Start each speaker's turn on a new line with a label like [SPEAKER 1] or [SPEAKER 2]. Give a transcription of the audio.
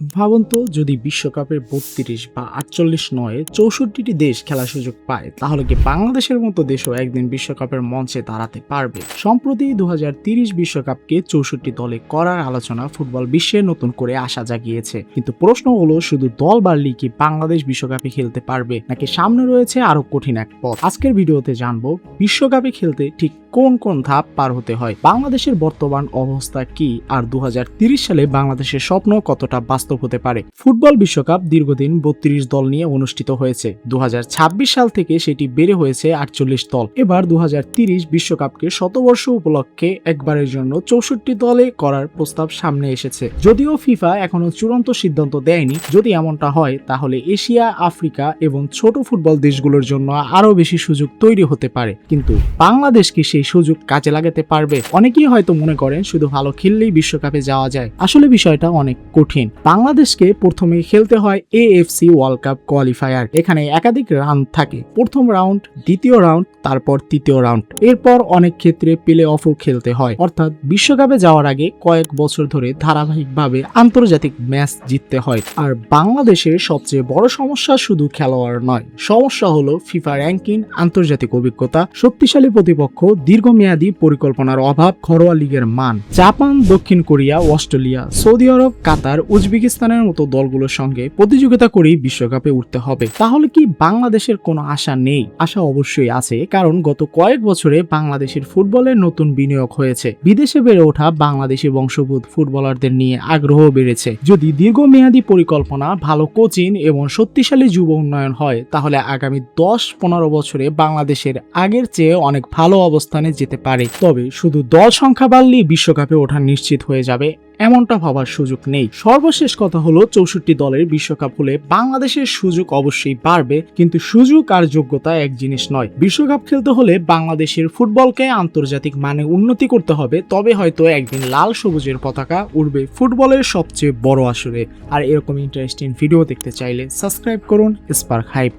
[SPEAKER 1] ভাবুন তো যদি বিশ্বকাপের ৩২ বা ৪৮ নয় ৬৪টি দেশ খেলার সুযোগ পায়, তাহলে কি বাংলাদেশের মতো দেশও একদিন বিশ্বকাপের মঞ্চে দাঁড়াতে পারবে? সম্প্রতি ২০৩০ বিশ্বকাপকে ৬৪ দলে করার আলোচনা ফুটবল বিশ্বে নতুন করে আশা জাগিয়েছে। কিন্তু প্রশ্ন হলো, শুধু দল বাড়লেই কি বাংলাদেশ বিশ্বকাপে খেলতে পারবে, নাকি সামনে রয়েছে আরো কঠিন এক পথ? আজকের ভিডিওতে জানবো বিশ্বকাপে খেলতে ঠিক কোন কোন ধাপ পার হতে হয়, বাংলাদেশের বর্তমান অবস্থা কি, আর ২০৩০ সালে বাংলাদেশের স্বপ্ন কতটা বাস্তব হতে পারে। ফুটবল বিশ্বকাপ দীর্ঘদিন ৩২ দল নিয়ে অনুষ্ঠিত হয়েছে। ২০২৬ সাল থেকে সেটি বেড়ে হয়েছে ৪৮ দল। এবার ২০৩০ বিশ্বকাপকে শতবর্ষ উপলক্ষে একবারের জন্য ৬৪ দলে করার প্রস্তাব সামনে এসেছে। যদিও ফিফা এখনো চূড়ান্ত সিদ্ধান্ত দেয়নি। যদি এমনটা হয়, তাহলে এশিয়া, আফ্রিকা এবং ছোট ফুটবল দেশগুলোর জন্য আরো বেশি সুযোগ তৈরি হতে পারে। কিন্তু বাংলাদেশ কি সেই সুযোগ কাজে লাগাতে পারবে? অনেকেই হয়তো মনে করেন শুধু ভালো খেললেই বিশ্বকাপে যাওয়া যায়। আসলে বিষয়টা অনেক কঠিন। বাংলাদেশকে প্রথমে খেলতে হয় এএফসি ওয়ার্ল্ড কাপ কোয়ালিফায়ার। এখানে একাধিক রাউন্ড থাকে। প্রথম রাউন্ড, দ্বিতীয় রাউন্ড, তারপর তৃতীয় রাউন্ড। এরপর অনেক ক্ষেত্রে প্লে অফও খেলতে হয়। অর্থাৎ বিশ্বকাপে যাওয়ার আগে কয়েক বছর ধরে ধারাবাহিকভাবে আন্তর্জাতিক ম্যাচ জিততে হয়। আর বাংলাদেশের সবচেয়ে বড় সমস্যা শুধু খেলোয়াড় নয়, সমস্যা হলো ফিফা র্যাঙ্কিং, আন্তর্জাতিক অভিজ্ঞতা, শক্তিশালী প্রতিপক্ষ, দীর্ঘমেয়াদী পরিকল্পনার অভাব, ঘরোয়া লিগের মান। জাপান, দক্ষিণ কোরিয়া, অস্ট্রেলিয়া, সৌদি আরব, কাতার, উজবেকিস্তানের মতো দলগুলোর সঙ্গে প্রতিযোগিতা করেই বিশ্বকাপে উঠতে হবে। তাহলে কি বাংলাদেশের কোনো আশা নেই? আশা অবশ্যই আছে, কারণ গত কয়েক বছরে বাংলাদেশের ফুটবলে নতুন বিনিয়োগ হয়েছে। বিদেশে বেড়ে ওঠা বাংলাদেশি বংশোদ্ভূত ফুটবলারদের নিয়ে আগ্রহ বেড়েছে। যদি দীর্ঘমেয়াদী পরিকল্পনা, ভালো কোচিং এবং শক্তিশালী যুব উন্নয়ন হয়, তাহলে আগামী ১০-১৫ বছরে বাংলাদেশের আগের চেয়ে অনেক ভালো অবস্থানে যেতে পারে। তবে শুধু দল সংখ্যা বাড়লেই বিশ্বকাপে ওঠা নিশ্চিত হয়ে যাবে, এমনটা ভাবার সুযোগ নেই। সর্বশেষ কথা হলো, ৬৪ দলের বিশ্বকাপ হলে বাংলাদেশের সুযোগ অবশ্যই বাড়বে, কিন্তু সুযোগ আর যোগ্যতা এক জিনিস নয়। বিশ্বকাপ খেলতে হলে বাংলাদেশের ফুটবলকে আন্তর্জাতিক মানে উন্নতি করতে হবে, তবে হয়তো একদিন লাল সবুজের পতাকা উড়বে ফুটবলের সবচেয়ে বড় আসরে। আর এরকম ইন্টারেস্টিং ভিডিও দেখতে চাইলে সাবস্ক্রাইব করুন স্পার্ক হাইপ।